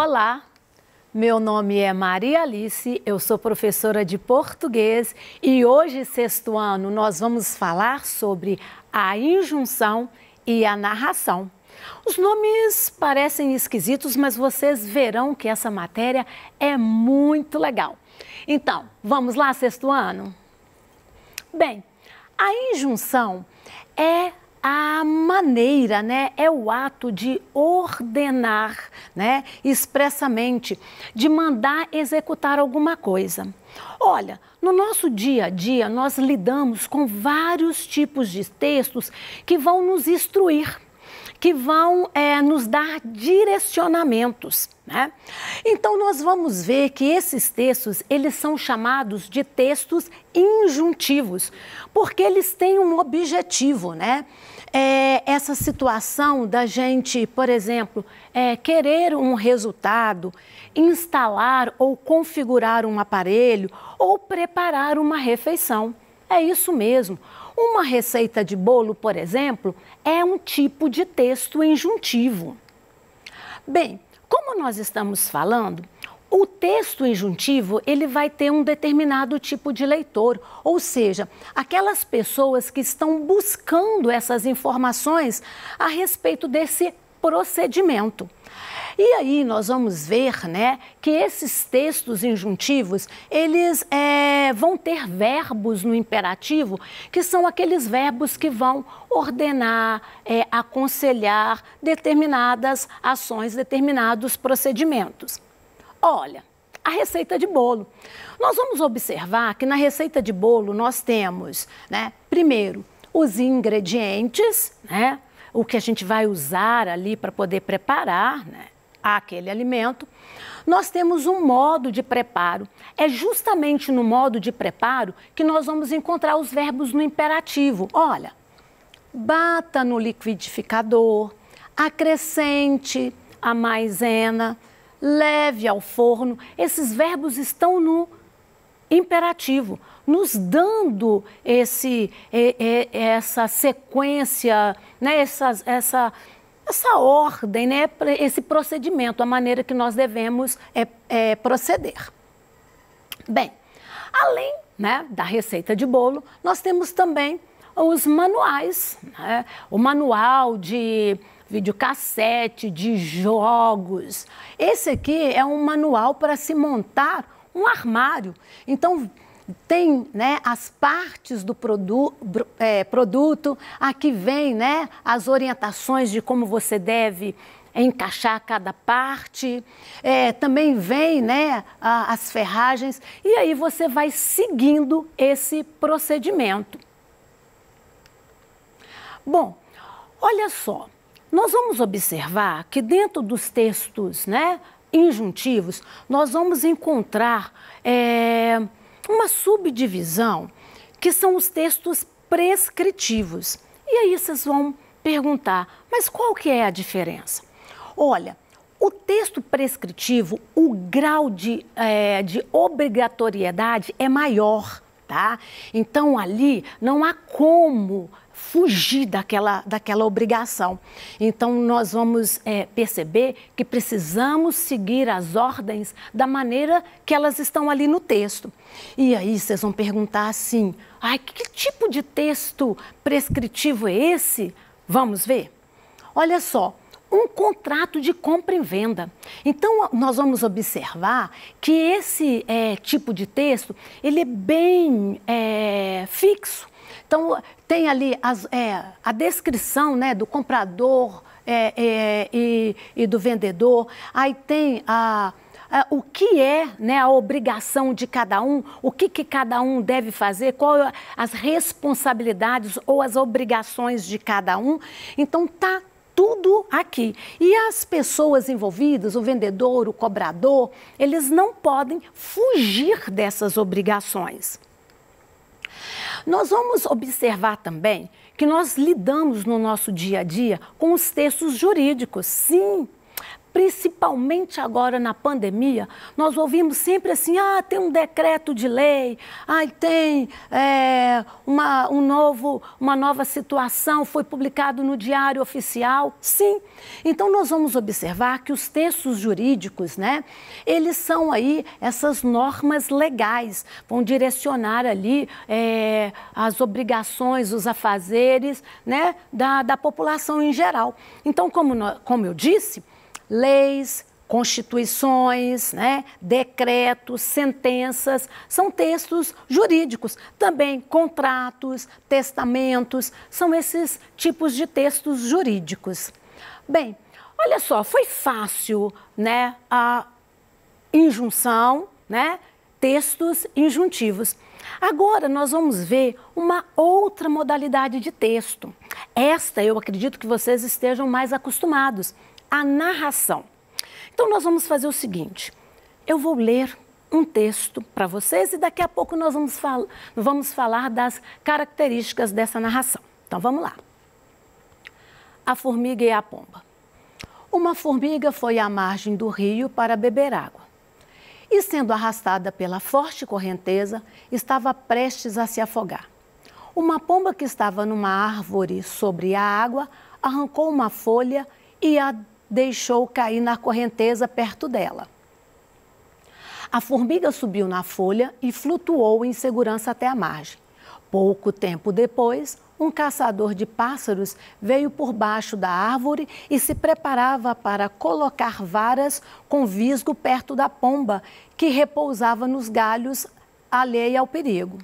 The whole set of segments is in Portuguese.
Olá, meu nome é Maria Alice, eu sou professora de português e hoje, sexto ano, nós vamos falar sobre a injunção e a narração. Os nomes parecem esquisitos, mas vocês verão que essa matéria é muito legal. Então, vamos lá, sexto ano? Bem, a injunção é a maneira, é o ato de ordenar, expressamente, de mandar executar alguma coisa. Olha, no nosso dia a dia, nós lidamos com vários tipos de textos que vão nos instruir, que vão nos dar direcionamentos, Então, nós vamos ver que esses textos, eles são chamados de textos injuntivos, porque eles têm um objetivo, essa situação da gente, por exemplo, querer um resultado, instalar ou configurar um aparelho ou preparar uma refeição. É isso mesmo. Uma receita de bolo, por exemplo, é um tipo de texto injuntivo. Bem, como nós estamos falando, o texto injuntivo, ele vai ter um determinado tipo de leitor, ou seja, aquelas pessoas que estão buscando essas informações a respeito desse procedimento. E aí nós vamos ver, que esses textos injuntivos, eles vão ter verbos no imperativo, que são aqueles verbos que vão ordenar, aconselhar determinadas ações, determinados procedimentos. Olha, a receita de bolo. Nós vamos observar que na receita de bolo nós temos, primeiro, os ingredientes, o que a gente vai usar ali para poder preparar, aquele alimento. Nós temos um modo de preparo. É justamente no modo de preparo que nós vamos encontrar os verbos no imperativo. Olha, bata no liquidificador, acrescente a maisena, leve ao forno. Esses verbos estão no imperativo, nos dando essa sequência, essa ordem, esse procedimento, a maneira que nós devemos proceder. Bem, além da receita de bolo, nós temos também os manuais, o manual de videocassete, de jogos. Esse aqui é um manual para se montar um armário. Então, tem as partes do produto, aqui vem as orientações de como você deve encaixar cada parte, também vem as ferragens, e aí você vai seguindo esse procedimento. Bom, olha só, nós vamos observar que dentro dos textos injuntivos, nós vamos encontrar uma subdivisão, que são os textos prescritivos. E aí vocês vão perguntar, mas qual que é a diferença? Olha, o texto prescritivo, o grau de obrigatoriedade é maior, tá? Então ali não há como fugir daquela obrigação. Então, nós vamos perceber que precisamos seguir as ordens da maneira que elas estão ali no texto. E aí, vocês vão perguntar assim, que tipo de texto prescritivo é esse? Vamos ver? Olha só, um contrato de compra e venda. Então, nós vamos observar que esse tipo de texto, ele é bem fixo. Então, tem ali a descrição do comprador e do vendedor, aí tem o que é a obrigação de cada um, o que cada um deve fazer, quais as responsabilidades ou as obrigações de cada um. Então, está tudo aqui. E as pessoas envolvidas, o vendedor, o cobrador, eles não podem fugir dessas obrigações. Nós vamos observar também que nós lidamos no nosso dia a dia com os textos jurídicos, sim, principalmente agora na pandemia, nós ouvimos sempre assim, tem um decreto de lei, tem uma nova situação, foi publicado no Diário Oficial. Sim, então nós vamos observar que os textos jurídicos, né, eles são aí essas normas legais, vão direcionar ali as obrigações, os afazeres, né, da população em geral. Então, como eu disse, leis, constituições, né, decretos, sentenças, são textos jurídicos. Também contratos, testamentos, são esses tipos de textos jurídicos. Bem, olha só, foi fácil, né, a injunção, né, textos injuntivos. Agora nós vamos ver uma outra modalidade de texto. Esta eu acredito que vocês estejam mais acostumados, a narração. Então nós vamos fazer o seguinte, eu vou ler um texto para vocês e daqui a pouco nós vamos falar das características dessa narração. Então vamos lá. A formiga e a pomba. Uma formiga foi à margem do rio para beber água. E sendo arrastada pela forte correnteza, estava prestes a se afogar. Uma pomba que estava numa árvore sobre a água arrancou uma folha e a deixou cair na correnteza perto dela. A formiga subiu na folha e flutuou em segurança até a margem. Pouco tempo depois, um caçador de pássaros veio por baixo da árvore e se preparava para colocar varas com visgo perto da pomba, que repousava nos galhos, alheia ao perigo.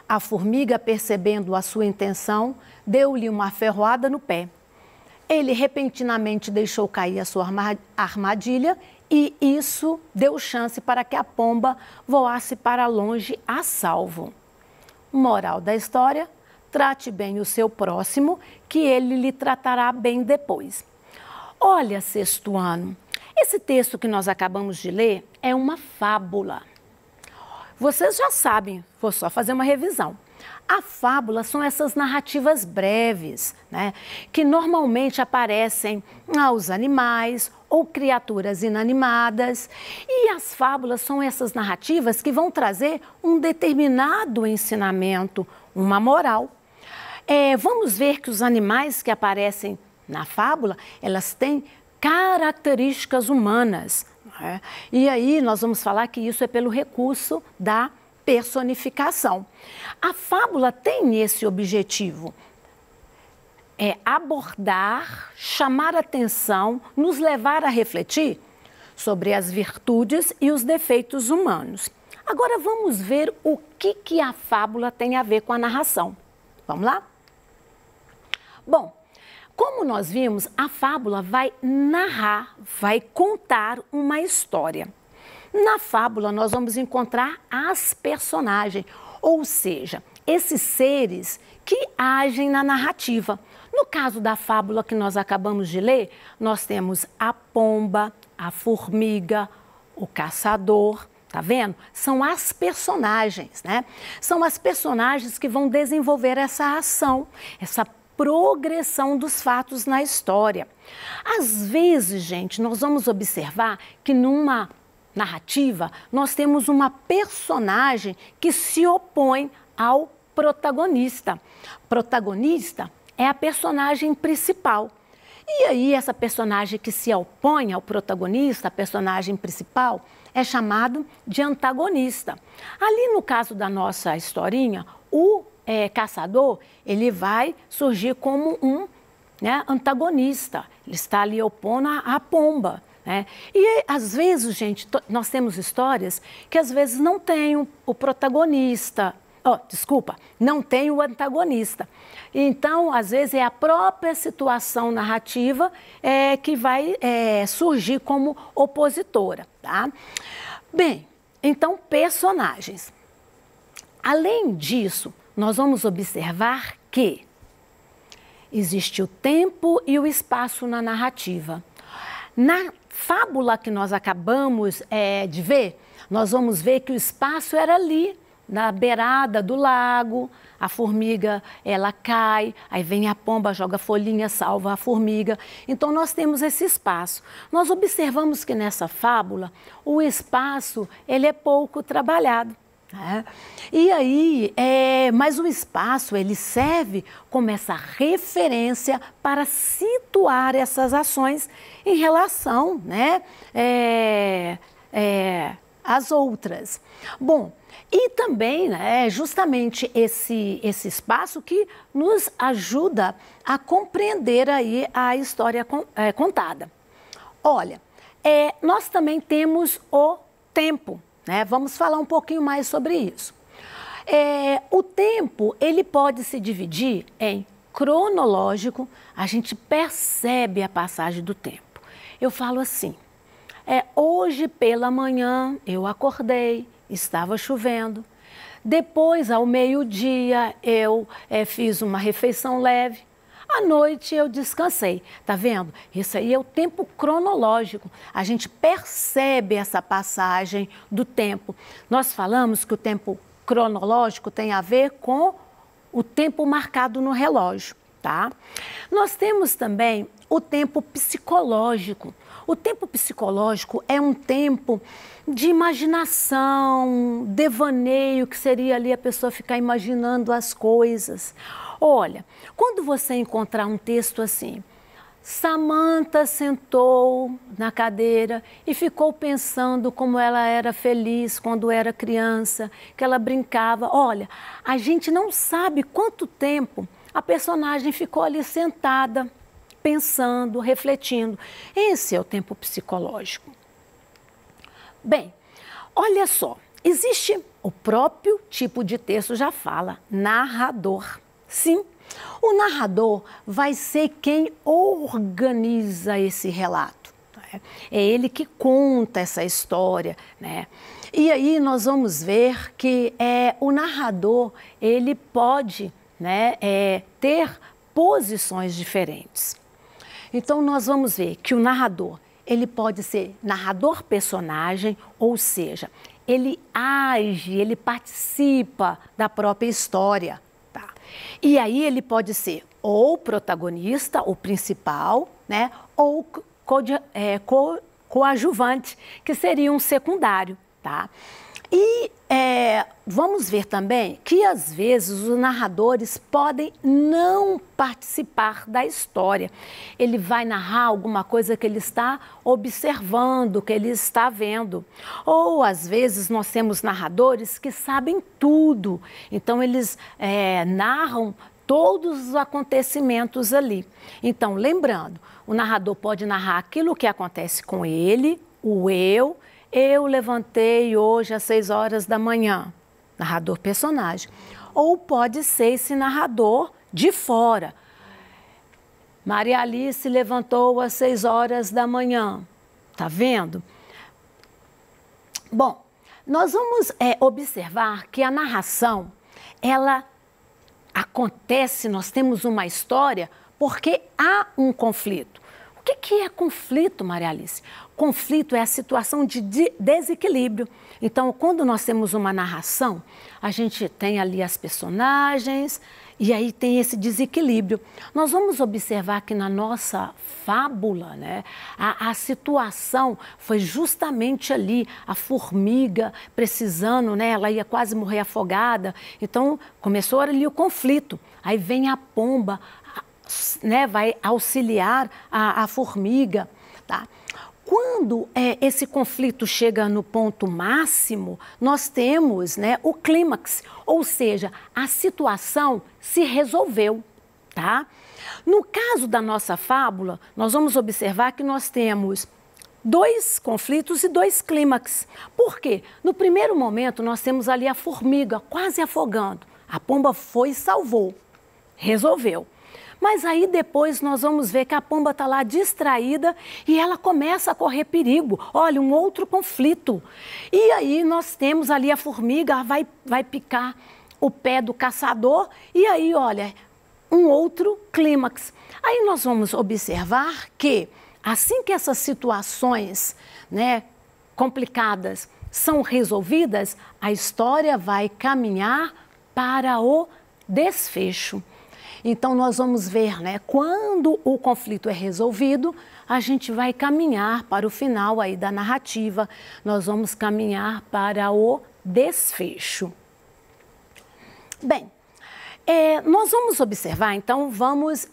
A formiga, percebendo a sua intenção, deu-lhe uma ferroada no pé. Ele repentinamente deixou cair a sua armadilha e isso deu chance para que a pomba voasse para longe a salvo. Moral da história: trate bem o seu próximo, que ele lhe tratará bem depois. Olha, sexto ano, esse texto que nós acabamos de ler é uma fábula. Vocês já sabem, vou só fazer uma revisão. A fábula são essas narrativas breves, né, que normalmente aparecem aos animais ou criaturas inanimadas. E as fábulas são essas narrativas que vão trazer um determinado ensinamento, uma moral. Vamos ver que os animais que aparecem na fábula, elas têm características humanas. Né? E aí nós vamos falar que isso é pelo recurso da personificação. A fábula tem esse objetivo, abordar, chamar atenção, nos levar a refletir sobre as virtudes e os defeitos humanos. Agora vamos ver o que a fábula tem a ver com a narração. Vamos lá? Bom, como nós vimos, a fábula vai narrar, vai contar uma história. Na fábula, nós vamos encontrar as personagens, ou seja, esses seres que agem na narrativa. No caso da fábula que nós acabamos de ler, nós temos a pomba, a formiga, o caçador, tá vendo? São as personagens, né? São as personagens que vão desenvolver essa ação, essa progressão dos fatos na história. Às vezes, gente, nós vamos observar que numa narrativa, nós temos uma personagem que se opõe ao protagonista. Protagonista é a personagem principal. E aí, essa personagem que se opõe ao protagonista, a personagem principal, é chamado de antagonista. Ali no caso da nossa historinha, o caçador, ele vai surgir como um antagonista. Ele está ali opondo a pomba. E às vezes, gente, nós temos histórias que às vezes não tem o protagonista, não tem o antagonista. Então, às vezes é a própria situação narrativa que vai surgir como opositora, tá? Bem, então personagens. Além disso, nós vamos observar que existe o tempo e o espaço na narrativa. Na fábula que nós acabamos de ver, nós vamos ver que o espaço era ali, na beirada do lago, a formiga, ela cai, aí vem a pomba, joga folhinha, salva a formiga. Então, nós temos esse espaço. Nós observamos que nessa fábula, o espaço, ele é pouco trabalhado. E aí, mas o espaço, ele serve como essa referência para situar essas ações em relação, né, às outras. Bom, e também, né, justamente esse espaço que nos ajuda a compreender aí a história contada. Olha, nós também temos o tempo. Vamos falar um pouquinho mais sobre isso. O tempo, ele pode se dividir em cronológico, a gente percebe a passagem do tempo. Eu falo assim, hoje pela manhã eu acordei, estava chovendo, depois ao meio-dia eu fiz uma refeição leve, à noite eu descansei, tá vendo? Isso aí é o tempo cronológico. A gente percebe essa passagem do tempo. Nós falamos que o tempo cronológico tem a ver com o tempo marcado no relógio, tá? Nós temos também o tempo psicológico. O tempo psicológico é um tempo de imaginação, devaneio, que seria ali a pessoa ficar imaginando as coisas. Olha, quando você encontrar um texto assim, Samantha sentou na cadeira e ficou pensando como ela era feliz quando era criança, que ela brincava. Olha, a gente não sabe quanto tempo a personagem ficou ali sentada, pensando, refletindo. Esse é o tempo psicológico. Bem, olha só, existe o próprio tipo de texto, já fala, narrador. Sim, o narrador vai ser quem organiza esse relato. É ele que conta essa história, né? E aí nós vamos ver que o narrador, ele pode, né, ter posições diferentes. Então nós vamos ver que o narrador, ele pode ser narrador personagem, ou seja, ele age, ele participa da própria história. E aí ele pode ser ou protagonista, o principal, né, ou coadjuvante, que seria um secundário, tá? E vamos ver também que às vezes os narradores podem não participar da história. Ele vai narrar alguma coisa que ele está observando, que ele está vendo. Ou às vezes nós temos narradores que sabem tudo, então eles narram todos os acontecimentos ali. Então, lembrando, o narrador pode narrar aquilo que acontece com ele, o eu levantei hoje às 6 horas da manhã, narrador personagem. Ou pode ser esse narrador de fora. Maria Alice levantou às 6 horas da manhã, tá vendo? Bom, nós vamos observar que a narração, ela acontece, nós temos uma história, porque há um conflito. O que é conflito, Maria Alice? Conflito é a situação de desequilíbrio. Então, quando nós temos uma narração, a gente tem ali as personagens e aí tem esse desequilíbrio. Nós vamos observar que na nossa fábula, né, a situação foi justamente ali, a formiga precisando, né, ela ia quase morrer afogada. Então, começou ali o conflito. Aí vem a pomba, né, vai auxiliar a formiga, tá? Quando esse conflito chega no ponto máximo, nós temos, né, o clímax, ou seja, a situação se resolveu, tá? No caso da nossa fábula, nós vamos observar que nós temos 2 conflitos e 2 clímax. Por quê? No primeiro momento, nós temos ali a formiga quase afogando. A pomba foi e salvou, resolveu. Mas aí depois nós vamos ver que a pomba está lá distraída e ela começa a correr perigo. Olha, um outro conflito. E aí nós temos ali a formiga, vai picar o pé do caçador e aí, olha, um outro clímax. Aí nós vamos observar que assim que essas situações, né, complicadas, são resolvidas, a história vai caminhar para o desfecho. Então, nós vamos ver, né, quando o conflito é resolvido, a gente vai caminhar para o final aí da narrativa, nós vamos caminhar para o desfecho. Bem, nós vamos observar, então, vamos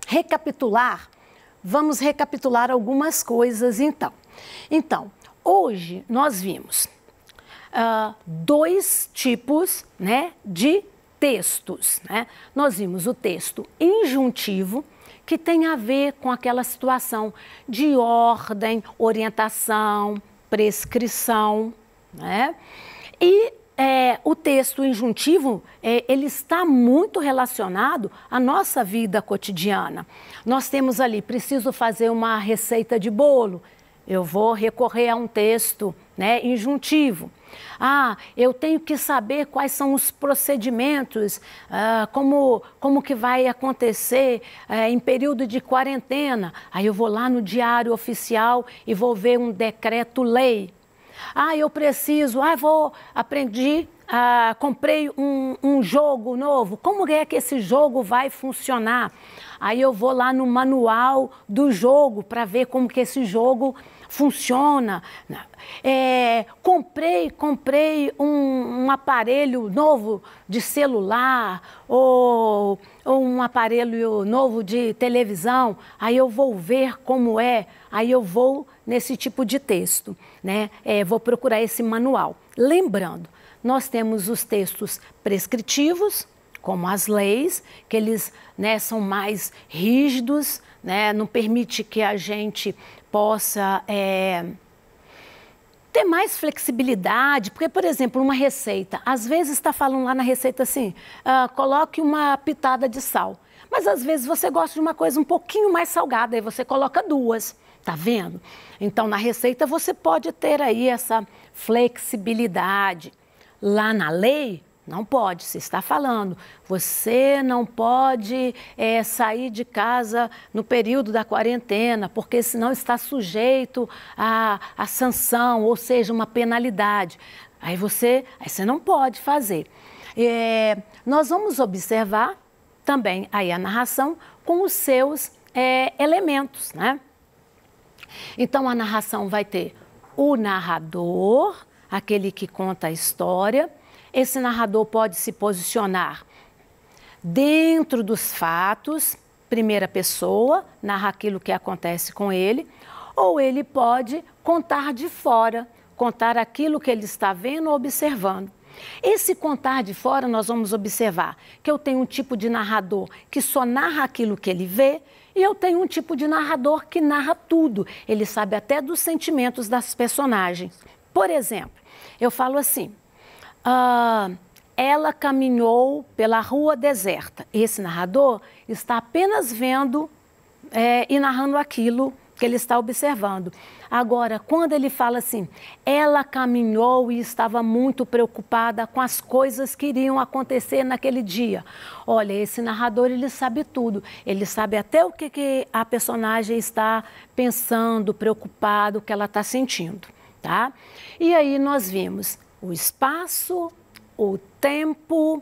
recapitular algumas coisas, então. Então, hoje nós vimos dois tipos, né, de textos, né? Nós vimos o texto injuntivo, que tem a ver com aquela situação de ordem, orientação, prescrição, né? E o texto injuntivo, ele está muito relacionado à nossa vida cotidiana. Nós temos ali, preciso fazer uma receita de bolo, eu vou recorrer a um texto, né, injuntivo. Eu tenho que saber quais são os procedimentos, como que vai acontecer em período de quarentena. Aí eu vou lá no Diário Oficial e vou ver um decreto-lei. Eu preciso, comprei um jogo novo, como é que esse jogo vai funcionar? Aí eu vou lá no manual do jogo para ver como que esse jogo funciona. Comprei um aparelho novo de celular ou um aparelho novo de televisão, aí eu vou ver como é, aí eu vou nesse tipo de texto, né? Vou procurar esse manual. Lembrando, nós temos os textos prescritivos, como as leis, que eles, né, são mais rígidos, né, não permite que a gente possa ter mais flexibilidade, porque, por exemplo, uma receita, às vezes está falando lá na receita assim, coloque uma pitada de sal, mas às vezes você gosta de uma coisa um pouquinho mais salgada, aí você coloca 2, tá vendo? Então, na receita você pode ter aí essa flexibilidade. Lá na lei, não pode, se está falando, você não pode sair de casa no período da quarentena, porque senão está sujeito a sanção, ou seja, uma penalidade. Aí você não pode fazer. Nós vamos observar também aí a narração com os seus elementos, né? Então, a narração vai ter o narrador, aquele que conta a história. Esse narrador pode se posicionar dentro dos fatos, primeira pessoa, narra aquilo que acontece com ele, ou ele pode contar de fora, contar aquilo que ele está vendo ou observando. Esse contar de fora, nós vamos observar que eu tenho um tipo de narrador que só narra aquilo que ele vê, e eu tenho um tipo de narrador que narra tudo, ele sabe até dos sentimentos das personagens. Por exemplo, eu falo assim, ela caminhou pela rua deserta. Esse narrador está apenas vendo e narrando aquilo que ele está observando. Agora, quando ele fala assim, ela caminhou e estava muito preocupada com as coisas que iriam acontecer naquele dia. Olha, esse narrador, ele sabe tudo. Ele sabe até o que a personagem está pensando, preocupado, o que ela está sentindo, tá? E aí nós vimos o espaço, o tempo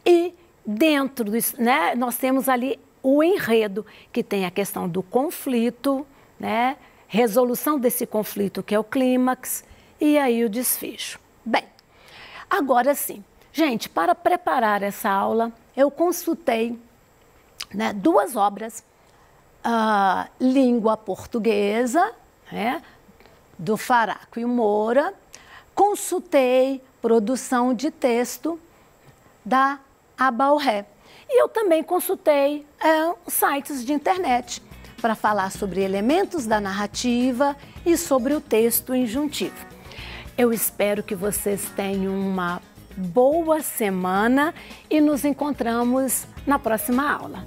e dentro disso, né, nós temos ali o enredo, que tem a questão do conflito, né, resolução desse conflito, que é o clímax, e aí o desfecho. Bem, agora sim, gente, para preparar essa aula, eu consultei, né, 2 obras, Língua Portuguesa, né, do Faraco e Moura, consultei produção de texto da Abaurré. E eu também consultei sites de internet para falar sobre elementos da narrativa e sobre o texto injuntivo. Eu espero que vocês tenham uma boa semana e nos encontramos na próxima aula.